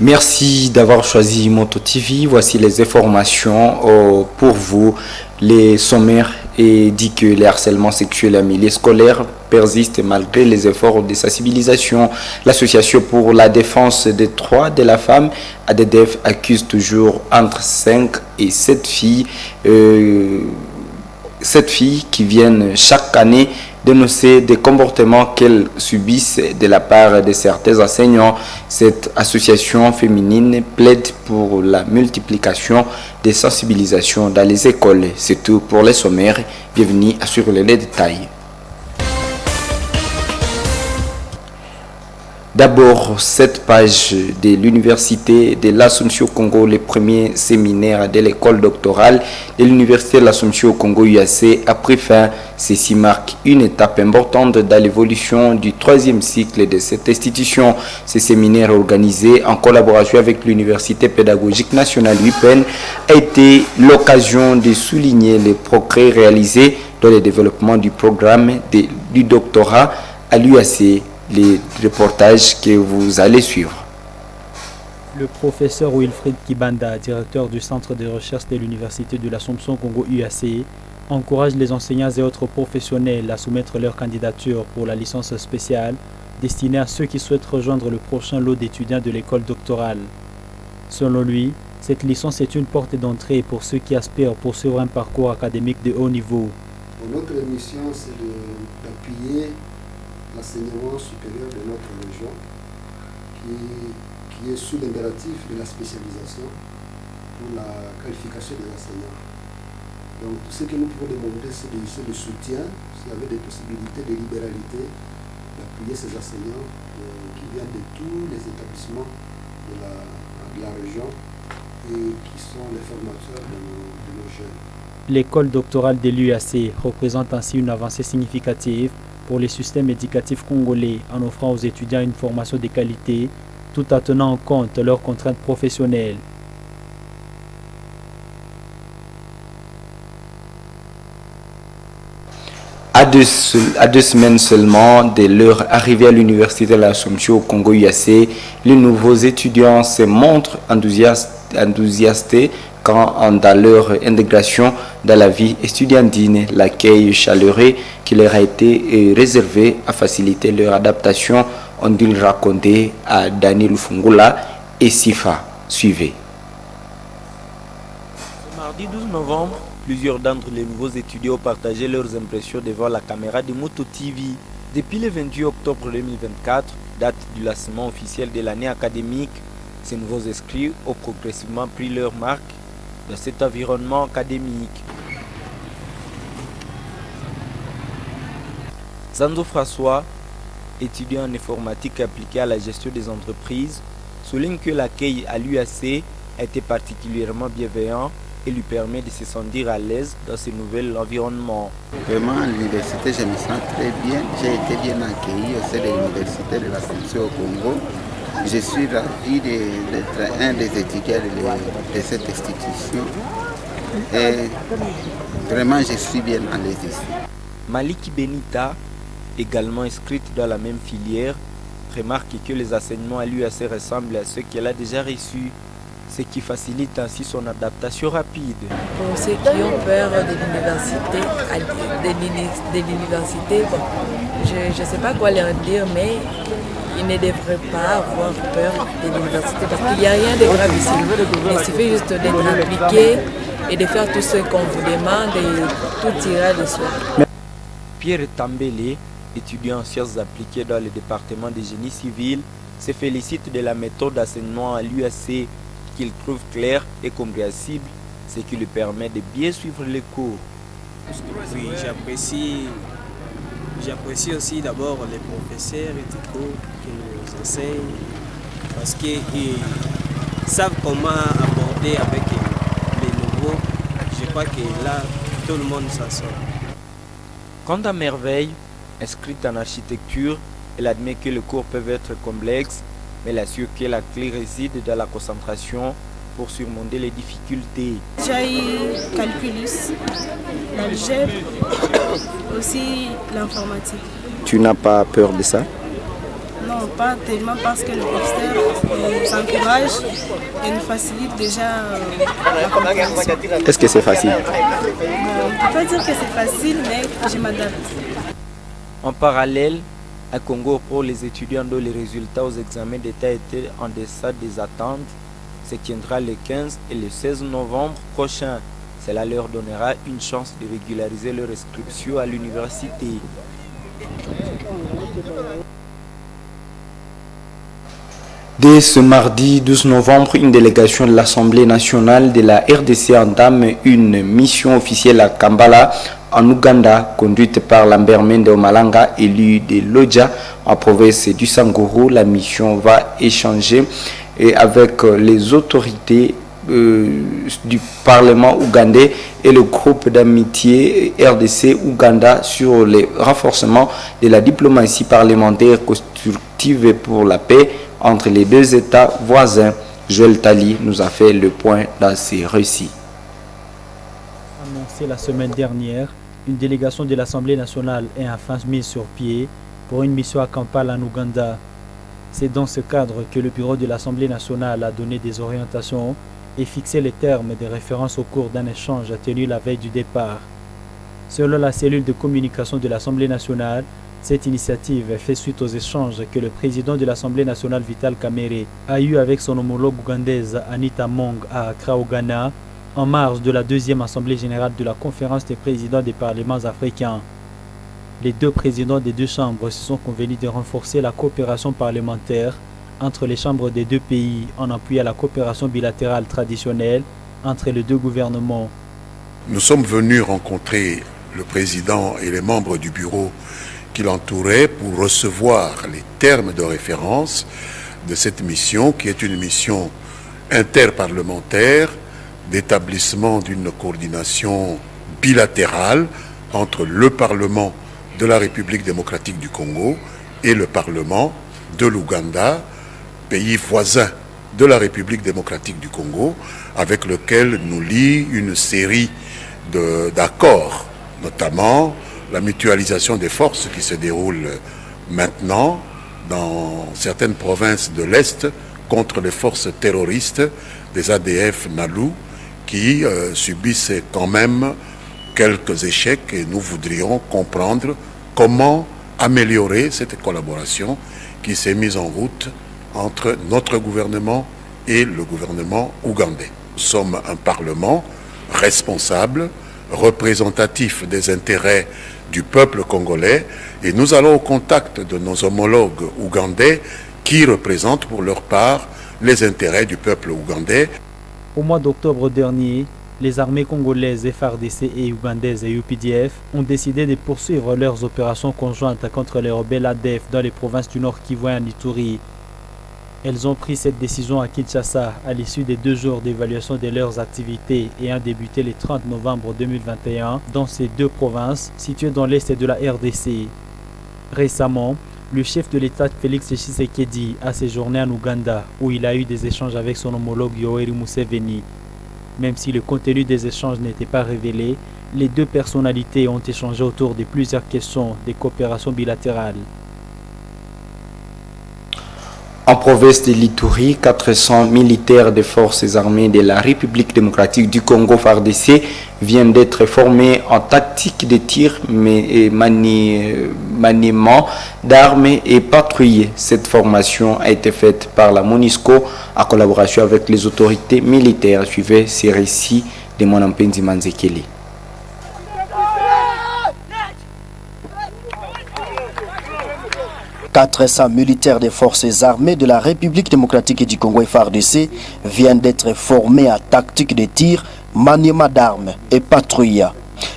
Merci d'avoir choisi Moto TV. Voici les informations pour vous. Les sommaires et dit que les harcèlements sexuels en milieu scolaire persistent malgré les efforts de sensibilisation. L'association pour la défense des droits de la femme, ADDF, accuse toujours entre 5 et 7 filles. 7 filles qui viennent chaque année dénoncer des comportements qu'elles subissent de la part de certains enseignants. Cette association féminine plaide pour la multiplication des sensibilisations dans les écoles. C'est tout pour les sommaires. Bienvenue sur les détails. D'abord, cette page de l'Université de l'Assomption au Congo, le premier séminaire de l'école doctorale de l'Université de l'Assomption au Congo UAC a pris fin. Ceci marque une étape importante dans l'évolution du troisième cycle de cette institution. Ce séminaire organisé en collaboration avec l'Université pédagogique nationale UPN a été l'occasion de souligner les progrès réalisés dans le développement du programme du doctorat à l'UAC. Les reportages que vous allez suivre. Le professeur Wilfried Kibanda, directeur du centre de recherche de l'Université de l'Assomption Congo UAC, encourage les enseignants et autres professionnels à soumettre leur candidature pour la licence spéciale destinée à ceux qui souhaitent rejoindre le prochain lot d'étudiants de l'école doctorale. Selon lui, cette licence est une porte d'entrée pour ceux qui aspirent pour poursuivre un parcours académique de haut niveau. Notre mission, c'est d'appuyer l'enseignement supérieur de notre région qui est sous l'impératif de la spécialisation pour la qualification des enseignants. Donc tout ce que nous pouvons demander, c'est le soutien, s'il y avait des possibilités de libéralité, d'appuyer ces enseignants qui viennent de tous les établissements de la région et qui sont les formateurs de nos jeunes. L'école doctorale de l'UAC représente ainsi une avancée significative pour les systèmes éducatifs congolais en offrant aux étudiants une formation de qualité tout en tenant en compte leurs contraintes professionnelles. À deux semaines seulement de leur arrivée à l'Université de l'Assomption au Congo UAC, les nouveaux étudiants se montrent enthousiastes quant à leur intégration dans la vie estudiantine. L'accueil chaleureux qui leur a été réservé a facilité leur adaptation, ont-ils raconté à Daniel Fungula et Sifa. Suivez. Mardi 12 novembre, plusieurs d'entre les nouveaux étudiants ont partagé leurs impressions devant la caméra de Moto TV. Depuis le 28 octobre 2024, date du lancement officiel de l'année académique, ces nouveaux inscrits ont progressivement pris leur marque dans cet environnement académique. Zando François, étudiant en informatique appliquée à la gestion des entreprises, souligne que l'accueil à l'UAC a été particulièrement bienveillant et lui permet de se sentir à l'aise dans ce nouvel environnement. Vraiment, à l'université, je me sens très bien. J'ai été bien accueilli au sein de l'université de l'Assomption au Congo. Je suis ravi d'être un des étudiants de cette institution. Et vraiment, je suis bien à l'aise ici. Maliki Benita, également inscrite dans la même filière, remarque que les enseignements à l'UAC ressemblent à ceux qu'elle a déjà reçus, ce qui facilite ainsi son adaptation rapide. Pour ceux qui ont peur de l'université, je ne sais pas quoi leur dire, mais ils ne devraient pas avoir peur de l'université parce qu'il n'y a rien de grave ici. Il suffit juste d'être appliqué et de faire tout ce qu'on vous demande et tout ira de soi. Pierre Tambélé, étudiant en sciences appliquées dans le département de génie civil, se félicite de la méthode d'enseignement à l'UAC qu'il trouve claire et compréhensible, ce qui lui permet de bien suivre les cours. Oui, j'apprécie aussi d'abord les professeurs éthicaux qui nous enseignent parce qu'ils savent comment aborder avec les nouveaux. Je crois que là, tout le monde s'en sort. Quant à Merveille, inscrite en architecture, elle admet que les cours peuvent être complexes, mais elle assure que la clé réside dans la concentration pour surmonter les difficultés. J'ai eu calculus, l'algèbre, aussi l'informatique. Tu n'as pas peur de ça? Non, pas tellement parce que le professeur nous encourage et nous facilite déjà la compréhension. Est-ce que c'est facile? On ne peut pas dire que c'est facile, mais je m'adapte. En parallèle, à Congo, pour les étudiants dont les résultats aux examens d'État étaient en deçà des attentes, se tiendra le 15 et le 16 novembre prochain. Cela leur donnera une chance de régulariser leur inscription à l'université. Dès ce mardi 12 novembre, une délégation de l'Assemblée nationale de la RDC entame une mission officielle à Kampala, en Ouganda, conduite par Lambert Mende Omalanga, élu de Lodja, en province du Sanguru. La mission va échanger avec les autorités du Parlement ougandais et le groupe d'amitié RDC-Ouganda sur le renforcement de la diplomatie parlementaire constructive pour la paix entre les deux États voisins. Joël Tali nous a fait le point dans ses récits. Annoncé la semaine dernière, une délégation de l'Assemblée nationale est enfin mise sur pied pour une mission à Kampala en Ouganda. C'est dans ce cadre que le bureau de l'Assemblée nationale a donné des orientations et fixé les termes de référence au cours d'un échange tenu la veille du départ. Selon la cellule de communication de l'Assemblée nationale, cette initiative fait suite aux échanges que le président de l'Assemblée nationale Vital Kamerhe a eu avec son homologue ougandaise Anita Among à Accra au Ghana en marge de la deuxième assemblée générale de la conférence des présidents des parlements africains. Les deux présidents des deux chambres se sont convenus de renforcer la coopération parlementaire entre les chambres des deux pays en appui à la coopération bilatérale traditionnelle entre les deux gouvernements. Nous sommes venus rencontrer le président et les membres du bureau qui l'entouraient pour recevoir les termes de référence de cette mission, qui est une mission interparlementaire d'établissement d'une coordination bilatérale entre le Parlement de la République démocratique du Congo et le Parlement de l'Ouganda, pays voisin de la République démocratique du Congo, avec lequel nous lie une série d'accords, notamment la mutualisation des forces qui se déroule maintenant dans certaines provinces de l'Est contre les forces terroristes des ADF NALU qui subissent quand même quelques échecs, et nous voudrions comprendre comment améliorer cette collaboration qui s'est mise en route entre notre gouvernement et le gouvernement ougandais. Nous sommes un parlement responsable, représentatif des intérêts du peuple congolais, et nous allons au contact de nos homologues ougandais qui représentent pour leur part les intérêts du peuple ougandais. Au mois d'octobre dernier, les armées congolaises FARDC et ougandaises et UPDF ont décidé de poursuivre leurs opérations conjointes contre les rebelles ADF dans les provinces du Nord Kivu et en Ituri. Elles ont pris cette décision à Kinshasa à l'issue des 2 jours d'évaluation de leurs activités ayant débuté le 30 novembre 2021 dans ces deux provinces situées dans l'est de la RDC. Récemment, le chef de l'État Félix Tshisekedi a séjourné en Ouganda où il a eu des échanges avec son homologue Yoweri Museveni. Même si le contenu des échanges n'était pas révélé, les deux personnalités ont échangé autour de plusieurs questions de coopération bilatérale. En province de l'Ituri, 400 militaires des forces armées de la République démocratique du Congo FARDC viennent d'être formés en tactique de tir, maniement d'armes et patrouille. Cette formation a été faite par la MONUSCO en collaboration avec les autorités militaires. Suivez ces récits de Monampenzi Manzekeli. « 400 militaires des forces armées de la République démocratique du Congo FARDC viennent d'être formés en tactique de tir, maniement d'armes et patrouille.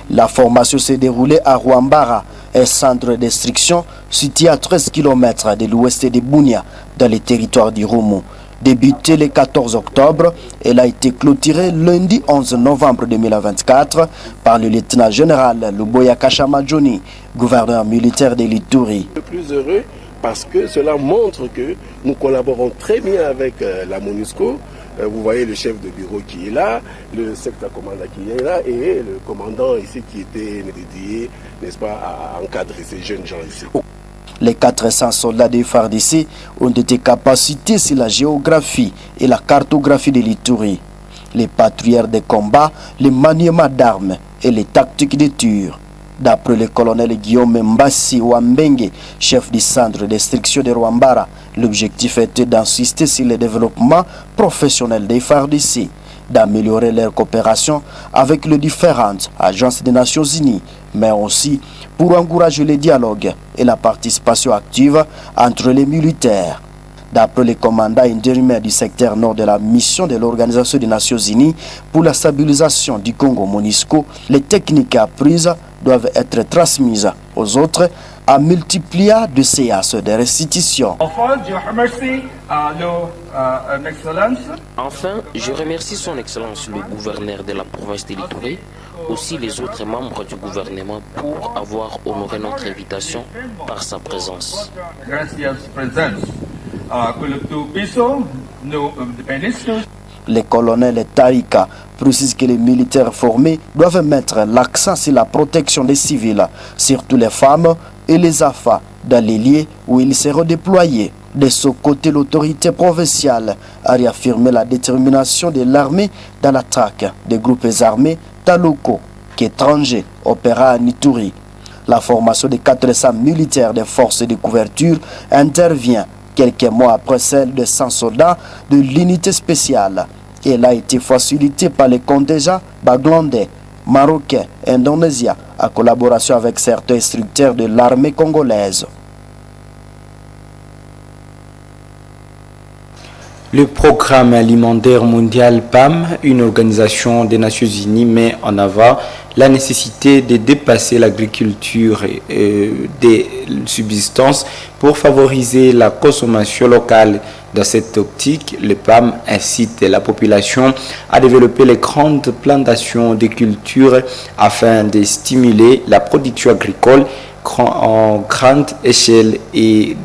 La formation s'est déroulée à Rwambara, un centre d'instruction situé à 13 km de l'ouest de Bunia, dans le territoire du Rumu. Débutée le 14 octobre, elle a été clôturée lundi 11 novembre 2024 par le lieutenant-général Luboya Kashama Johnny, gouverneur militaire de l'Ituri. Le plus heureux parce que cela montre que nous collaborons très bien avec la MONUSCO. Vous voyez le chef de bureau qui est là, le secteur commandant qui est là et le commandant ici qui était dédié, n'est-ce pas, à encadrer ces jeunes gens ici. Les 400 soldats des FARDC ont été capacités sur la géographie et la cartographie de l'Ituri, les patrouilleurs de combat, les maniements d'armes et les tactiques de tir. D'après le colonel Guillaume Mbassi Wambenge, chef du centre d'instruction de Rwambara, l'objectif était d'insister sur le développement professionnel des FARDC, d'améliorer leur coopération avec les différentes agences des Nations Unies, mais aussi pour encourager le dialogue et la participation active entre les militaires. D'après le commandant intérimaire du secteur nord de la mission de l'Organisation des Nations Unies pour la stabilisation du Congo MONUSCO, les techniques apprises doivent être transmises aux autres en multipliant de séances de restitution. Enfin, je remercie son Excellence le gouverneur de la province de l'Ituri, aussi les autres membres du gouvernement pour avoir honoré notre invitation par sa présence. Le colonel Taïka précise que les militaires formés doivent mettre l'accent sur la protection des civils, surtout les femmes et les AFA, dans les lieux où ils seront déployés. De ce côté, l'autorité provinciale a réaffirmé la détermination de l'armée dans la traque des groupes armés talocaux qu'étrangers opérant à Ituri. La formation de 400 militaires des forces de couverture intervient quelques mois après celle de 100 soldats de l'unité spéciale. Elle a été facilitée par les contingents baglandais, marocains, indonésiens, en collaboration avec certains instructeurs de l'armée congolaise. Le Programme alimentaire mondial PAM, une organisation des Nations Unies, met en avant la nécessité de dépasser l'agriculture des subsistances pour favoriser la consommation locale. Dans cette optique, le PAM incite la population à développer les grandes plantations de cultures afin de stimuler la production agricole en grande échelle et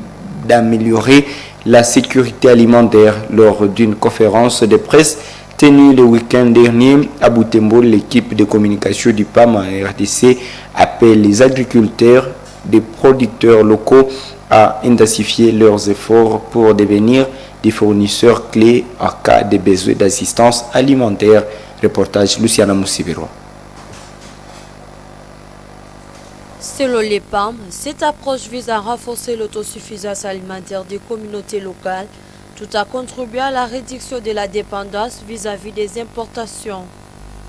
d'améliorer la sécurité alimentaire. Lors d'une conférence de presse tenue le week-end dernier à Butembo, l'équipe de communication du PAM en RDC appelle les agriculteurs, des producteurs locaux à intensifier leurs efforts pour devenir des fournisseurs clés en cas de besoin d'assistance alimentaire. Reportage Luciana Moussibiro. Selon les PAM, cette approche vise à renforcer l'autosuffisance alimentaire des communautés locales tout en contribuant à la réduction de la dépendance vis-à-vis des importations.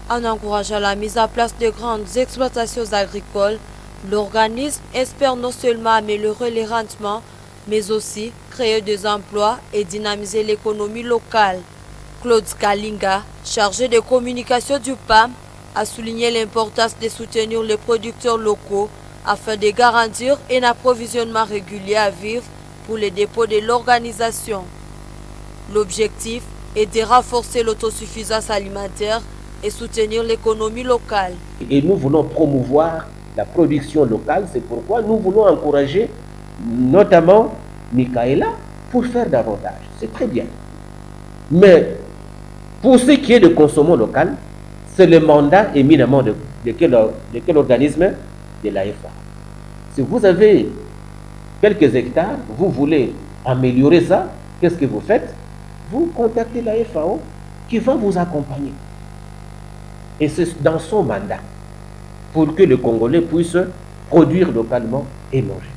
En encourageant la mise en place de grandes exploitations agricoles, l'organisme espère non seulement améliorer les rendements, mais aussi créer des emplois et dynamiser l'économie locale. Claude Kalinga, chargé de communication du PAM, a souligné l'importance de soutenir les producteurs locaux afin de garantir un approvisionnement régulier à vivre pour les dépôts de l'organisation. L'objectif est de renforcer l'autosuffisance alimentaire et soutenir l'économie locale. Et nous voulons promouvoir la production locale, c'est pourquoi nous voulons encourager notamment Michaela pour faire davantage. C'est très bien. Mais pour ce qui est de consommer local, c'est le mandat éminemment de quel organisme? De l'AFA. Si vous avez quelques hectares, vous voulez améliorer ça, qu'est-ce que vous faites? Vous contactez la FAO qui va vous accompagner. Et c'est dans son mandat pour que le Congolais puisse produire localement et manger.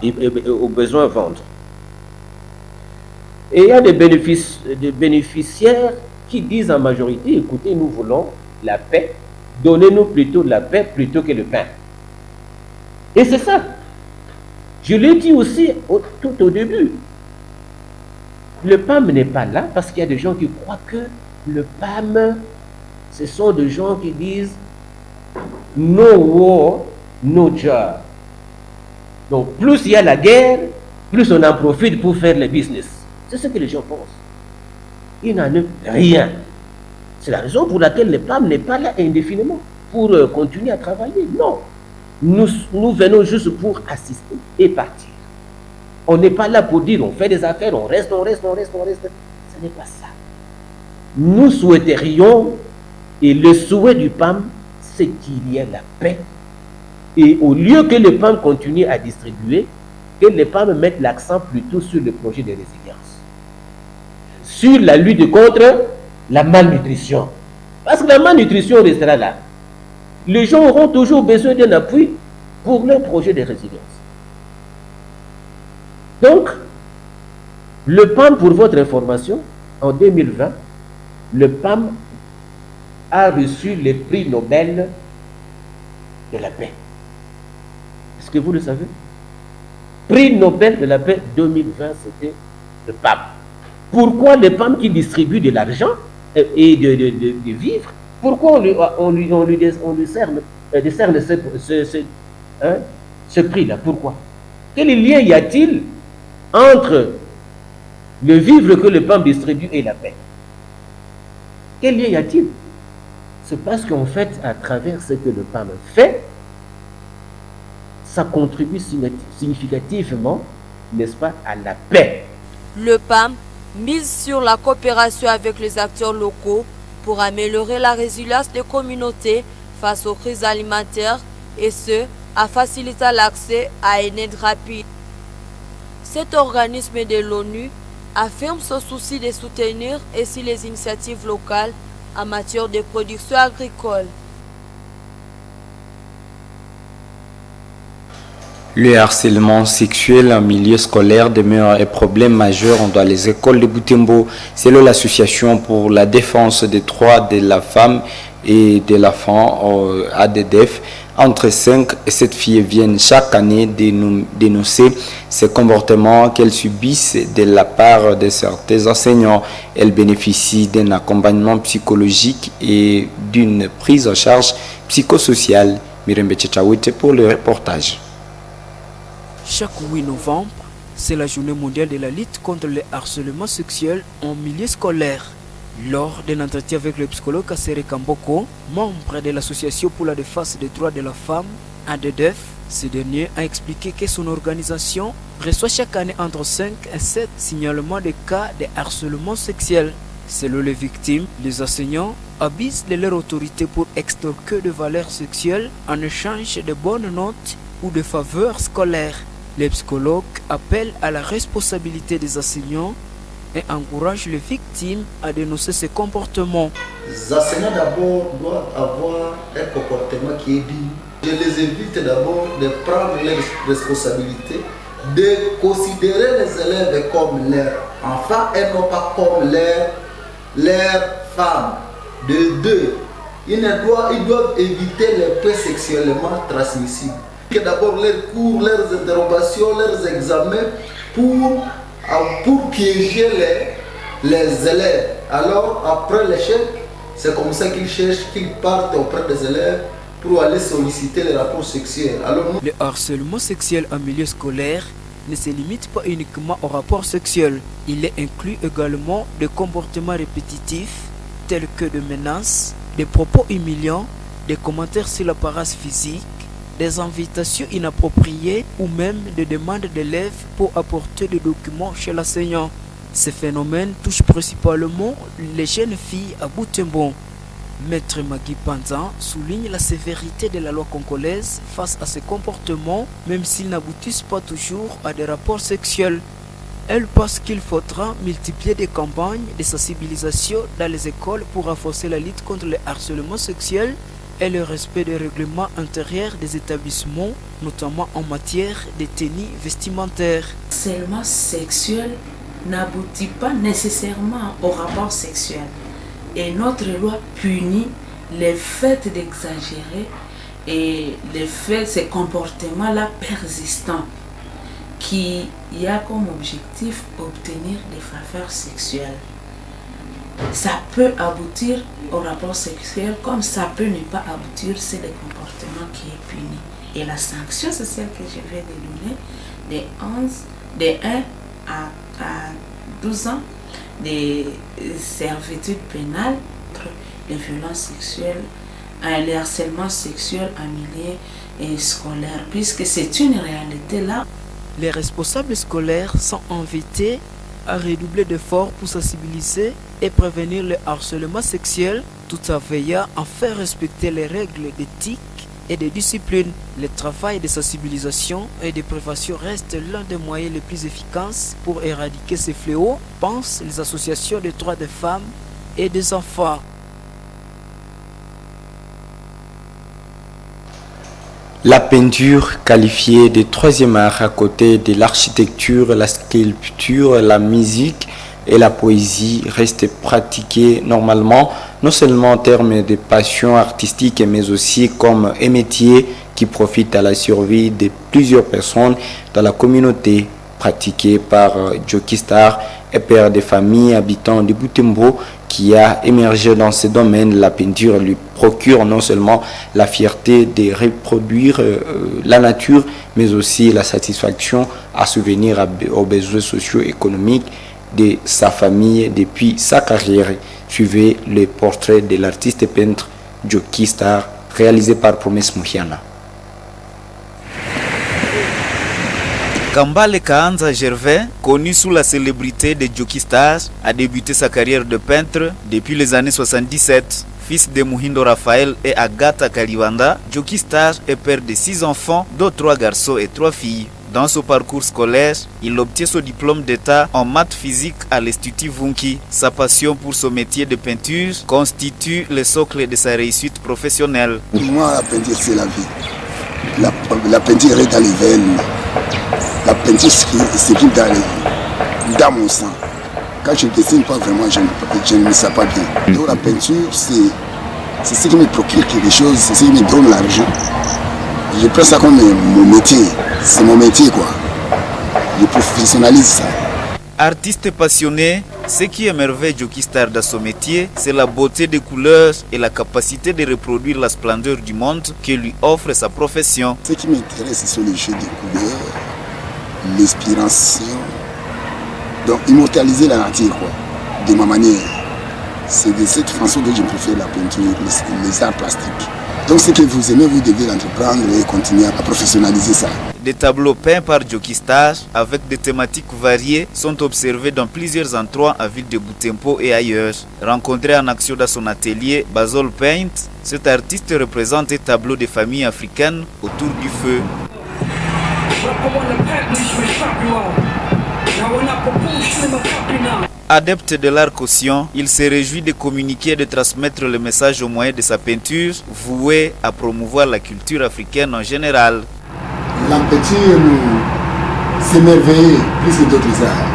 Et au besoin vendre. Et il y a des bénéficiaires qui disent en majorité, écoutez, nous voulons la paix, donnez-nous plutôt la paix plutôt que le pain. Et c'est ça. Je l'ai dit aussi tout au début. Le PAM n'est pas là parce qu'il y a des gens qui croient que le PAM, ce sont des gens qui disent no war, no job. Donc plus il y a la guerre, plus on en profite pour faire le business. C'est ce que les gens pensent. Il n'en est rien. C'est la raison pour laquelle le PAM n'est pas là indéfiniment pour continuer à travailler. Non. Nous venons juste pour assister et partir. On n'est pas là pour dire on fait des affaires, on reste. Ce n'est pas ça. Nous souhaiterions, et le souhait du PAM, c'est qu'il y ait la paix Et au lieu que les PAM continuent à distribuer, que les PAM mettent l'accent plutôt sur le projet de résilience, sur la lutte contre la malnutrition. Parce que la malnutrition restera là. Les gens auront toujours besoin d'un appui pour leur projet de résilience. Donc, le PAM, pour votre information, en 2020, le PAM a reçu le prix Nobel de la paix. Est-ce que vous le savez? Prix Nobel de la paix 2020, c'était le PAM. Pourquoi le PAM qui distribue de l'argent et de vivres, pourquoi on lui décerne ce prix-là? Pourquoi? Quel lien y a-t-il entre le vivre que le PAM distribue et la paix? Quel lien y a-t-il? C'est parce qu'en fait, à travers ce que le PAM fait, ça contribue significativement, n'est-ce pas, à la paix. Le PAM mise sur la coopération avec les acteurs locaux pour améliorer la résilience des communautés face aux crises alimentaires et ce, à faciliter l'accès à une aide rapide. Cet organisme de l'ONU affirme son souci de soutenir ainsi les initiatives locales en matière de production agricole. Le harcèlement sexuel en milieu scolaire demeure un problème majeur dans les écoles de Butembo. Selon l'association pour la défense des droits de la femme et de l'enfant ADDF, entre 5 et 7 filles viennent chaque année dénoncer ces comportements qu'elles subissent de la part de certains enseignants. Elles bénéficient d'un accompagnement psychologique et d'une prise en charge psychosociale. Mirembe Tchétchaouite pour le reportage. Chaque 8 novembre, c'est la journée mondiale de la lutte contre le harcèlement sexuel en milieu scolaire. Lors d'un entretien avec le psychologue Kassere Kamboko, membre de l'association pour la défense des droits de la femme, ADDF, ce dernier a expliqué que son organisation reçoit chaque année entre 5 et 7 signalements de cas de harcèlement sexuel. Selon les victimes, les enseignants abusent de leur autorité pour extorquer des valeurs sexuelles en échange de bonnes notes ou de faveurs scolaires. Les psychologues appellent à la responsabilité des enseignants et encouragent les victimes à dénoncer ces comportements. Les enseignants d'abord doivent avoir un comportement qui est digne. Je les invite d'abord de prendre leurs responsabilités, de considérer les élèves comme leurs enfants et non pas comme leurs femmes. De deux, ils doivent éviter les faits sexuellement transmissibles. Que d'abord leurs cours, leurs interrogations, leurs examens pour piéger les élèves. Alors après l'échec, c'est comme ça qu'ils cherchent, qu'ils partent auprès des élèves pour aller solliciter les rapports sexuels. Alors, le harcèlement sexuel en milieu scolaire ne se limite pas uniquement aux rapports sexuels. Il inclut également des comportements répétitifs tels que des menaces, des propos humiliants, des commentaires sur l'apparence physique, des invitations inappropriées ou même des demandes d'élèves pour apporter des documents chez l'enseignant. Ces phénomènes touchent principalement les jeunes filles à Butembo. Maître Magui Panzan souligne la sévérité de la loi congolaise face à ces comportements, même s'ils n'aboutissent pas toujours à des rapports sexuels. Elle pense qu'il faudra multiplier des campagnes de sensibilisation dans les écoles pour renforcer la lutte contre le harcèlement sexuel et le respect des règlements intérieurs des établissements, notamment en matière de tenue vestimentaire. Le harcèlement sexuel n'aboutit pas nécessairement au rapport sexuel. Et notre loi punit les faits d'exagérer et les faits, ces comportements-là persistants qui a comme objectif obtenir des faveurs sexuelles. Ça peut aboutir au rapport sexuel comme ça peut ne pas aboutir, c'est le comportement qui est puni. Et la sanction, c'est celle que je vais donner, de 1 à 12 ans de servitude pénale contre les violences sexuelles, le harcèlement sexuel en milieu scolaire, puisque c'est une réalité là. Les responsables scolaires sont invités à redoubler d'efforts pour sensibiliser et prévenir le harcèlement sexuel tout en veillant à faire respecter les règles d'éthique et de discipline. Le travail de sensibilisation et de prévention reste l'un des moyens les plus efficaces pour éradiquer ces fléaux, pensent les associations de droits des femmes et des enfants. La peinture, qualifiée de troisième art à côté de l'architecture, la sculpture, la musique et la poésie, reste pratiquée normalement, non seulement en termes de passion artistique, mais aussi comme un métier qui profite à la survie de plusieurs personnes dans la communauté. Pratiqué par Joki Star, un père de famille habitant de Butembo qui a émergé dans ce domaine. La peinture lui procure non seulement la fierté de reproduire la nature, mais aussi la satisfaction à subvenir aux besoins socio-économiques de sa famille depuis sa carrière. Suivez le portrait de l'artiste peintre Joki Star, réalisé par Promesse Mouhiana. Kambale Kaanza Gervais, connu sous la célébrité de Joki Star, a débuté sa carrière de peintre depuis les années 77. Fils de Muhindo Raphaël et Agatha Kalibanda, Joki Star est père de 6 enfants, dont 3 garçons et 3 filles. Dans son parcours scolaire, il obtient son diplôme d'état en maths physique à l'Institut Vunki. Sa passion pour son métier de peinture constitue le socle de sa réussite professionnelle. Moi, la peinture, c'est la vie. La peinture est dans les veines. La peinture, c'est qui dans mon sang. Quand je ne dessine pas vraiment, je ne me sens pas bien. Donc la peinture, c'est ce qui me procure quelque chose, c'est ce qui me donne l'argent. Je prends ça comme mon métier. C'est mon métier, quoi. Je professionnalise ça. Artiste passionné, ce qui émerveille Joki Star dans son métier, c'est la beauté des couleurs et la capacité de reproduire la splendeur du monde que lui offre sa profession. Ce qui m'intéresse, ce sont les jeux de couleurs, l'inspiration. Donc, immortaliser la nature, quoi, de ma manière. C'est de cette façon que je préfère la peinture, les arts plastiques. Donc, ce que vous aimez, vous devez l'entreprendre et continuer à professionnaliser ça. Des tableaux peints par Joki Star avec des thématiques variées sont observés dans plusieurs endroits à ville de Butembo et ailleurs. Rencontré en action dans son atelier Basol Paint, cet artiste représente des tableaux de familles africaines autour du feu. Adepte de l'art caution, il se réjouit de communiquer et de transmettre le message au moyen de sa peinture, vouée à promouvoir la culture africaine en général. La peinture s'émerveille plus que d'autres arts.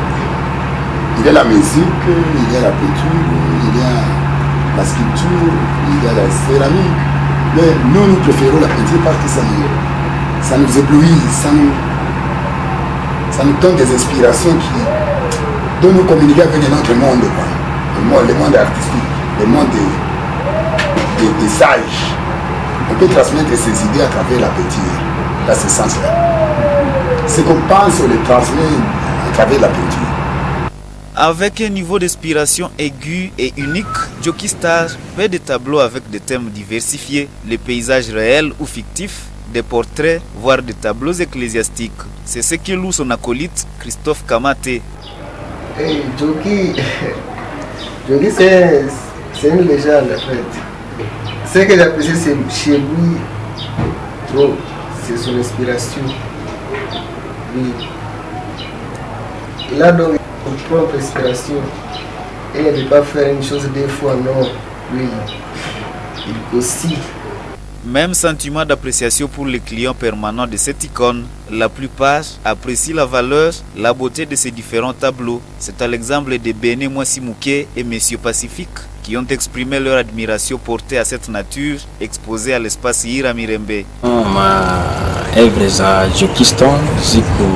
Il y a la musique, il y a la peinture, il y a la sculpture, il y a la céramique. Mais nous préférons la peinture parce que ça nous éblouit, ça nous donne des inspirations qui donnent nous communiquer avec notre monde, le monde artistique, le monde des sages. On peut transmettre ses idées à travers la peinture, dans ce sens-là. Ce qu'on pense, on le transmet à travers la peinture. Avec un niveau d'inspiration aigu et unique, Joki Star fait des tableaux avec des thèmes diversifiés, les paysages réels ou fictifs, des portraits, voire des tableaux ecclésiastiques. C'est ce que loue son acolyte Christophe Kamate. Hey, Joki, c'est une légende en fait. Ce que j'apprécie chez lui, trop, c'est son inspiration. Oui. Il a donc une propre inspiration. Et il ne peut pas faire une chose deux fois, non. Oui, il aussi. Même sentiment d'appréciation pour les clients permanents de cette icône. La plupart apprécient la valeur, la beauté de ces différents tableaux. C'est à l'exemple de Béné Mouassimouké et Monsieur Pacifique qui ont exprimé leur admiration portée à cette nature exposée à l'espace Iramirembe. Ma œuvre za Joki Star ziko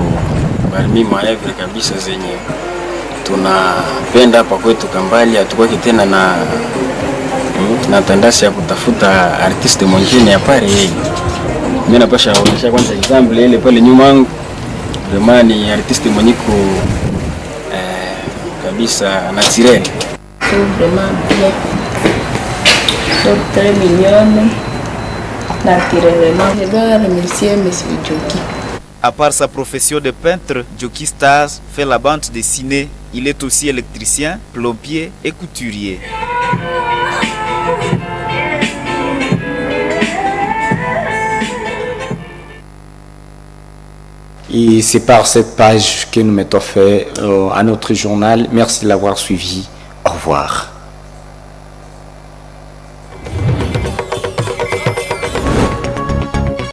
barmi maevre kabisa zenye tunapenda hapa kwetu Kambali, hatukwaki tena na tandasi ya kutafuta artiste mwingine ya pale yeye. Mimi napasha kuonyesha kwanza example ile pale nyuma yangu. Vraiment ni artiste mwenyiko kabisa naturel. Vraiment bien. Donc très mignonne. Naturellement. Je dois remercier Monsieur Joki. À part sa profession de peintre, Joki Star fait la bande dessinée. Il est aussi électricien, plombier et couturier. Et c'est par cette page que nous mettons fait à notre journal. Merci de l'avoir suivi. Au revoir.